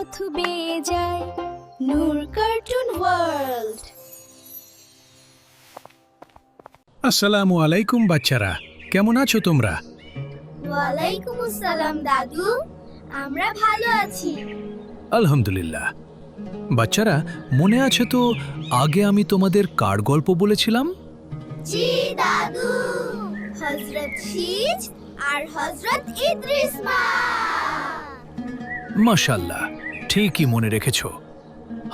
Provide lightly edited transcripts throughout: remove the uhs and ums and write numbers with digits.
পথ বেয়ে যায়। নূর কার্টুন ওয়ার্ল্ড। আসসালামু আলাইকুম বাচ্চারা, কেমন আছো তোমরা? ওয়ালাইকুম আসসালাম দাদু, আমরা ভালো আছি। আলহামদুলিল্লাহ। বাচ্চারা, মনে আছে তো আগে আমি তোমাদের কার গল্প বলেছিলাম? জি দাদু, হযরত শীজ আর হযরত ইদ্রিস মা। মাশাআল্লাহ, ঠিকই মনে রেখেছো।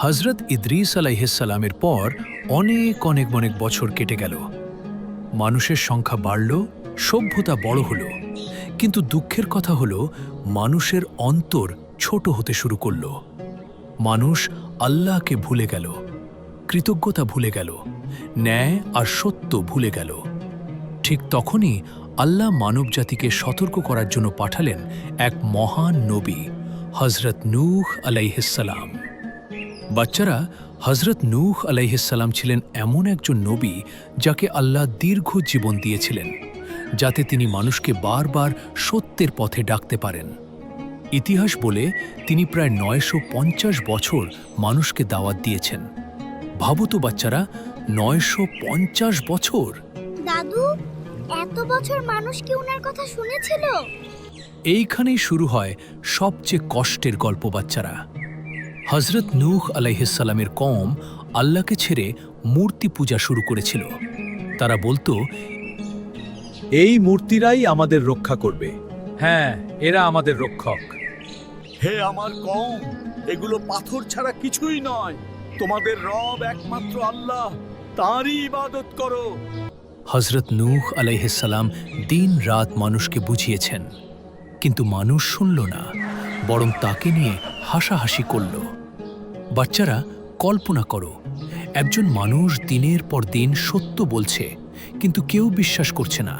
হযরত ইদ্রিস আলাইহিস সালামের পর অনেক অনেক অনেক বছর কেটে গেল। মানুষের সংখ্যা বাড়ল, সভ্যতা বড় হলো, কিন্তু দুঃখের কথা হলো মানুষের অন্তর ছোট হতে শুরু করল। মানুষ আল্লাহকে ভুলে গেল, কৃতজ্ঞতা ভুলে গেল, ন্যায় আর সত্য ভুলে গেল। ঠিক তখনই আল্লাহ মানবজাতিকে সতর্ক করার জন্য পাঠালেন এক মহান নবী, হযরত নূহ আলাইহিস সালাম। বাচ্চারা, হযরত নূহ আলাইহিস সালাম ছিলেন এমন একজন নবী যাকে আল্লাহ দীর্ঘ জীবন দিয়েছিলেন, যাতে তিনি মানুষকে বারবার সত্যের পথে ডাকতে পারেন। ইতিহাস বলে তিনি প্রায় ৯৫০ বছর মানুষকে দাওয়াত দিয়েছেন। ভাবো তো বাচ্চারা, ৯৫০ বছর! দাদু, এত বছর মানুষ কি ওনার কথা শুনেছিল? এইখানেই শুরু হয় সবচেয়ে কষ্টের গল্প বাচ্চারা। হযরত নূহ আলাইহিস সালামের কওম আল্লাহকে ছেড়ে মূর্তি পূজা শুরু করেছিল। তারা বলতো, এই মূর্তিরাই আমাদের রক্ষা করবে। হ্যাঁ, এরা আমাদের রক্ষক। হে আমার কওম, এগুলো পাথর ছাড়া কিছুই নয়। তোমাদের রব একমাত্র আল্লাহ, তাঁরই ইবাদত করো। হযরত নূহ আলাইহিস সালাম দিন রাত মানুষকে বুঝিয়েছেন, কিন্তু মানুষ শুনল না, বরং তাকে নিয়ে হাসাহাসি করল। বাচ্চারা, কল্পনা করো, একজন মানুষ দিনের পর দিন সত্য বলছে, কিন্তু কেউ বিশ্বাস করছে না।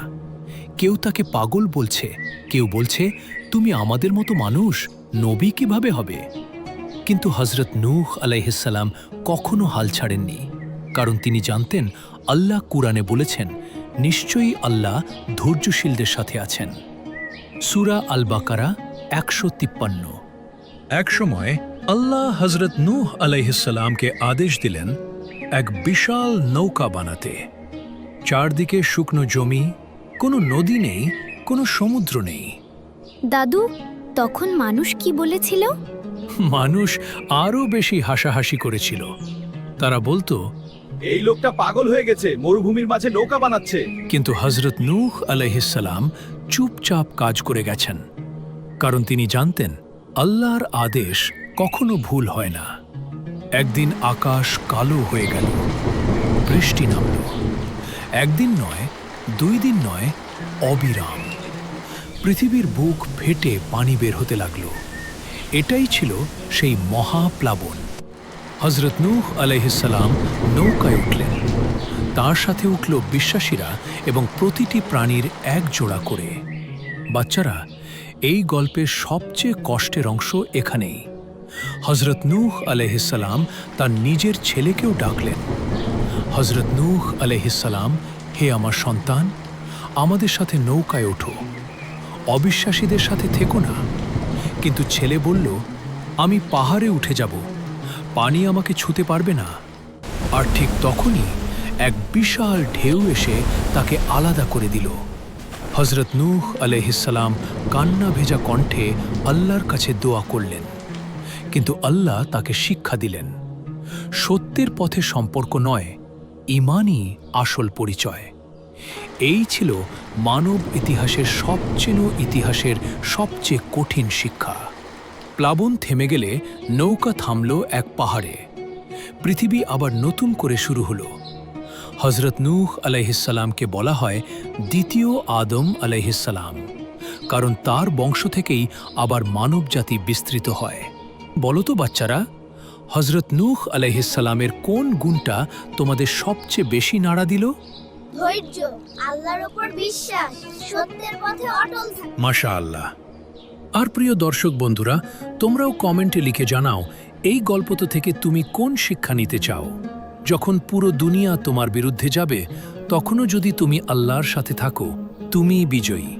কেউ তাকে পাগল বলছে, কেউ বলছে তুমি আমাদের মতো মানুষ, নবী কিভাবে হবে? কিন্তু হযরত নূহ আলাইহিস সালাম কখনো হাল ছাড়েননি, কারণ তিনি জানতেন আল্লাহ কুরআনে বলেছেন, নিশ্চয়ই আল্লাহ ধৈর্যশীলদের সাথে আছেন। সূরা আল বাকারা ১৫৩। এক সময় আল্লাহ হযরত নূহ আলাইহিস সালামকে আদেশ দিলেন এক বিশাল নৌকা বানাতে। চারদিকে শুকনো জমি, কোনো নদী নেই, কোনো সমুদ্র নেই। দাদু, তখন মানুষ কি বলেছিল? মানুষ আরও বেশি হাসাহাসি করেছিল। তারা বলতো, এই লোকটা পাগল হয়ে গেছে, মরুভূমির মাঝে নৌকা বানাচ্ছে। কিন্তু হযরত নূহ আলাইহিস সালাম চুপচাপ কাজ করে গেছেন, কারণ তিনি জানতেন আল্লাহর আদেশ কখনো ভুল হয় না। একদিন আকাশ কালো হয়ে গেল, বৃষ্টি নামল। একদিন নয়, ২ দিন নয়, অবিরাম। পৃথিবীর বুক ফেটে পানি বের হতে লাগল। এটাই ছিল সেই মহাপ্লাবন। হযরত নূহ আলাইহিস সালাম নৌকায় উঠলেন, তার সাথে উঠল বিশ্বাসীরা এবং প্রতিটি প্রাণীর এক জোড়া করে। বাচ্চারা, এই গল্পের সবচেয়ে কষ্টের অংশ এখানেই। হযরত নূহ আলাইহিস সালাম তার নিজের ছেলেকেও ডাকলেন, হযরত নূহ আলাইহিস সালাম, হে আমার সন্তান, আমাদের সাথে নৌকায় ওঠো, অবিশ্বাসীদের সাথে থেকো না। কিন্তু ছেলে বলল, আমি পাহাড়ে উঠে যাব, পানি আমাকে ছুঁতে পারবে না। আর ঠিক তখনই এক বিশাল ঢেউ এসে তাকে আলাদা করে দিল। হযরত নূহ আলাইহিস সালাম কান্না ভেজা কণ্ঠে আল্লাহর কাছে দোয়া করলেন, কিন্তু আল্লাহ তাকে শিক্ষা দিলেন, সত্যের পথে সম্পর্ক নয়, ঈমানই আসল পরিচয়। এই ছিল মানব ইতিহাসের সবচেয়ে কঠিন শিক্ষা। প্লাবন থেমে গেলে নৌকা থামল এক পাহাড়ে। পৃথিবী আবার নতুন করে শুরু হলো। হযরত নূহ আলাইহিস সালামকে বলা হয় দ্বিতীয় আদম আলাইহিস সালাম, কারণ তার বংশ থেকেই আবার মানবজাতি বিস্তৃত হয়। বলো তো বাচ্চারা, হযরত নূহ আলাইহিস সালামের কোন গুণটা তোমাদের সবচেয়ে বেশি নাড়া দিল? ধৈর্য, আল্লাহর উপর বিশ্বাস, সত্যের পথে অটল থাকা। মাশাআল্লাহ। আর প্রিয় দর্শক বন্ধুরা, তোমরাও কমেন্টে লিখে জানাও এই গল্পটা থেকে তুমি কোন শিক্ষা নিতে চাও। যখন পুরো দুনিয়া তোমার বিরুদ্ধে যাবে, তখনও যদি তুমি আল্লাহর সাথে থাকো, তুমিই বিজয়ী।